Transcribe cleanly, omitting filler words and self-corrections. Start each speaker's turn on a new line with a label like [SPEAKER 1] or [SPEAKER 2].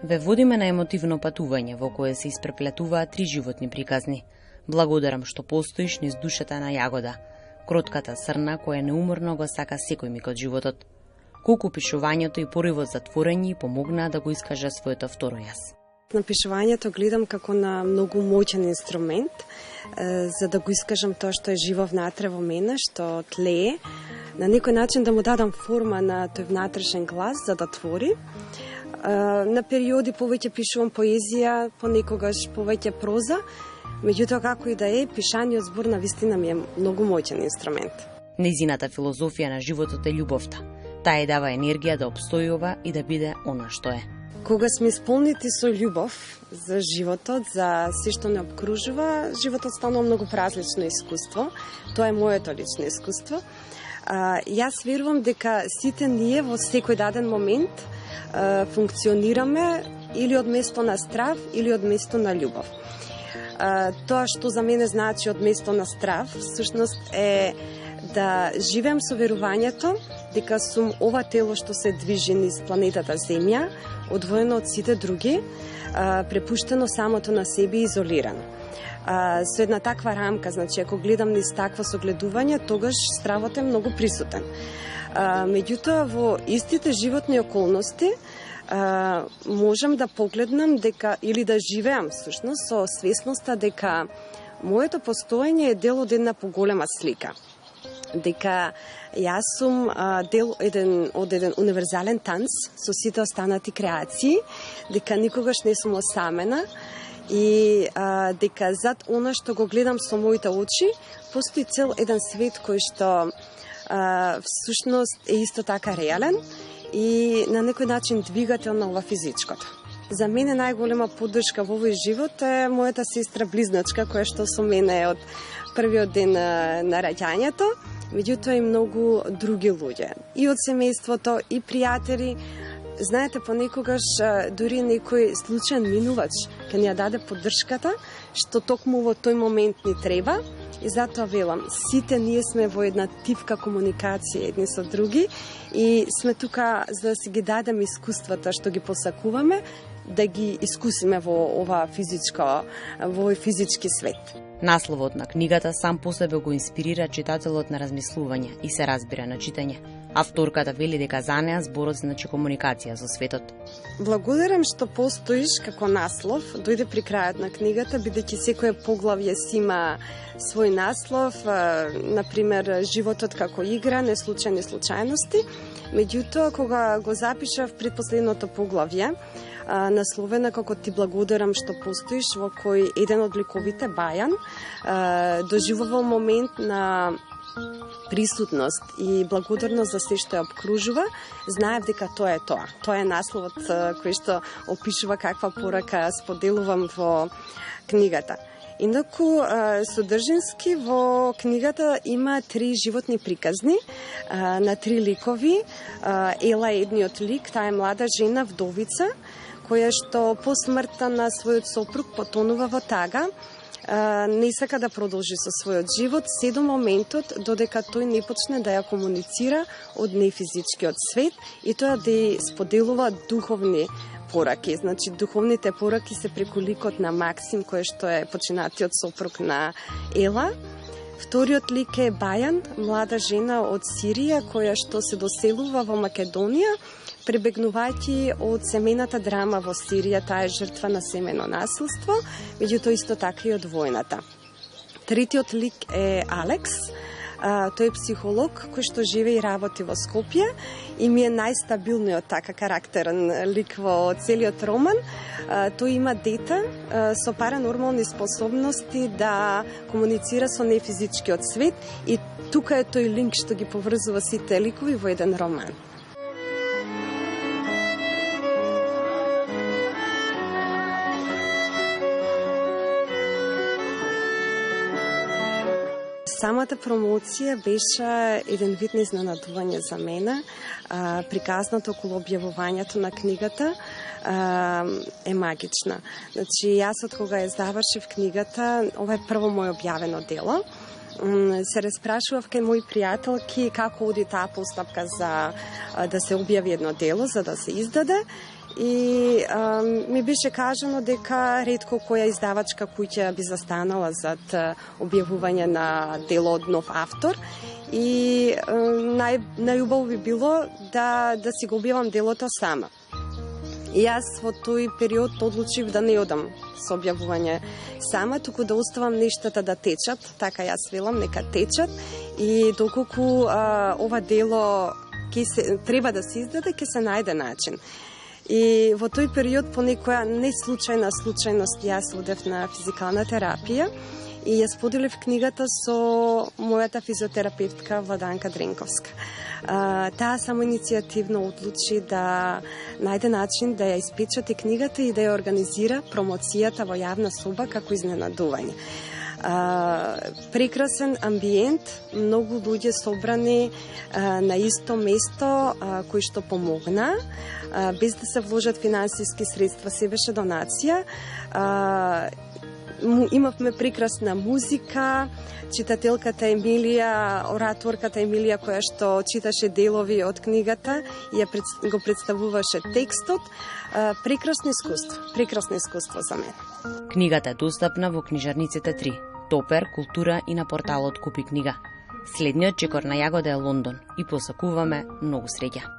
[SPEAKER 1] Ве водиме на емотивно патување во кое се испреплетуваат три животни приказни. Благодарам што постоиш низ душата на Јагода, кротката срна која неуморно го сака секој миг од животот. Колку пишувањето и поривот за творење помогнаа да го искаже своето второ јас.
[SPEAKER 2] На пишувањето гледам како на многу моќен инструмент за да го искажам тоа што е живо внатре во мене, што тлее, на некој начин да му дадам форма на тој внатрешен глас за да твори. На периоди повеќе пишувам поезија, понекогаш повеќе проза, меѓутоа како и да е, пишаниот збор на вистина ми е многу моќен инструмент.
[SPEAKER 1] Нејзината филозофија на животот е љубовта. Таа ја дава енергија да обстојува и да биде она што е.
[SPEAKER 2] Кога сме исполнети со љубов за животот, за се што не обкружува, животот станува многу различно искуство. Тоа е моето лично искуство. Јас верувам дека сите ние во секој даден момент функционираме или од место на страв, или од место на љубов. Тоа што за мене значи од место на страв, всушност е да живеам со верувањето дека сум ова тело што се движи низ планетата Земја, одвоено од сите други, препуштено самото на себе и изолирано. Со една таква рамка, значи ако гледам низ такво согледување, тогаш стравот е многу присутен. Меѓутоа, во истите животни околности, можам да погледнам дека, или да живеам всушност со свесноста дека моето постоење е дел од една поголема слика. Дека јас сум дел од еден универзален танц со сите останати креации, дека никогаш не сум осамена и дека зад она што го гледам со моите очи, постои цел еден свет кој што всушност е исто така реален и на некој начин двигател на ова физичкото. За мене најголема поддршка во овој живот е мојата сестра близначка која што со мене е од првиот ден на раѓањето, меѓутоа и многу други луѓе. И од семејството, и пријатели. Знаете, понекогаш дури некој случаен минувач ќе ни ја даде поддршката, што токму во тој момент ни треба. И затоа велам, сите ние сме во една тивка комуникација едни со други и сме тука за да си ги дадеме искуствата што ги посакуваме, да ги искусиме во овој физички свет.
[SPEAKER 1] Насловот на книгата сам по себе го инспирира читателот на размислување и се разбира на читање. Авторката вели дека за неа зборот значи комуникација со светот.
[SPEAKER 2] Благодарам што постоиш како наслов, дојде при крајот на книгата, бидејќи секое поглавје си има свој наслов, например, животот како игра, неслучајни случајности. Меѓутоа, кога го запишав предпоследното поглавје, насловена како Ти благодарам што постоиш, во кој еден од ликовите, Бајан, доживувал момент на присутност и благодарност за се што ја обкружува, знаев дека тоа е тоа. Тоа е насловот кој што опишува каква порака споделувам во книгата. Инаку, содржински во книгата има три животни приказни на три ликови. Ела е едниот лик, таа е млада жена, вдовица, која што по смртта на својот сопруг потонува во тага, не сака да продолжи со својот живот, се до моментот додека тој не почне да ја комуницира од нефизичкиот свет и тоа да ја споделува духовни пораки. Значи, духовните пораки се преку ликот на Максим, кој што е починатиот сопруг на Ела. Вториот лик е Бајан, млада жена од Сирија, која што се доселува во Македонија, пребегнувајќи од семејната драма во Сирија. Таа е жртва на семено насилство, меѓутоа исто така и од војната. Третиот лик е Алекс. Тој е психолог кој што живее и работи во Скопје и ми е најстабилниот така карактерен лик во целиот роман. Тој има дете со паранормални способности да комуницира со нефизичкиот свет и тука е тој линк што ги поврзува сите ликови во еден роман. Самата промоција беше еден вид на изненадување за мене. Приказната околу објавувањето на книгата е магична. Значи, јас од кога ја завршив книгата, ова е прво мој објавено дело. се распрашував кај мои пријателки како оди таа постапка за да се објави едно дело, за да се издаде. И ми беше кажано дека ретко која издавачка куќа би застанала зад објавување на дело од нов автор. И најубаво би било да си го објавам делото сама. И јас во тој период одлучив да не одам со објавување сама, туку да оставам нештата да течат, така јас велам, нека течат, и доколку ова дело треба да се издаде, ќе се најде начин. И во тој период, по некоја неслучајна случајност, јас одев на физикална терапија и ја споделив книгата со мојата физиотерапевтка Владанка Дренковска. Таа само иницијативно одлучи да најде начин да ја испечати книгата и да ја организира промоцијата во јавна соба како изненадување. Прекрасен амбиент, многу луѓе собрани на исто место кои што помогна, без да се вложат финансиски средства, се беше донација. Имавме прекрасна музика, читателката Емилија, ораторката Емилија, која што читаше делови од книгата и го представуваше текстот. Прекрасно искуство за мене.
[SPEAKER 1] Книгата е достапна во книжарниците 3, Топер, Култура и на порталот Купи книга. Следниот чекор на Јагода е Лондон и посакуваме многу среќа.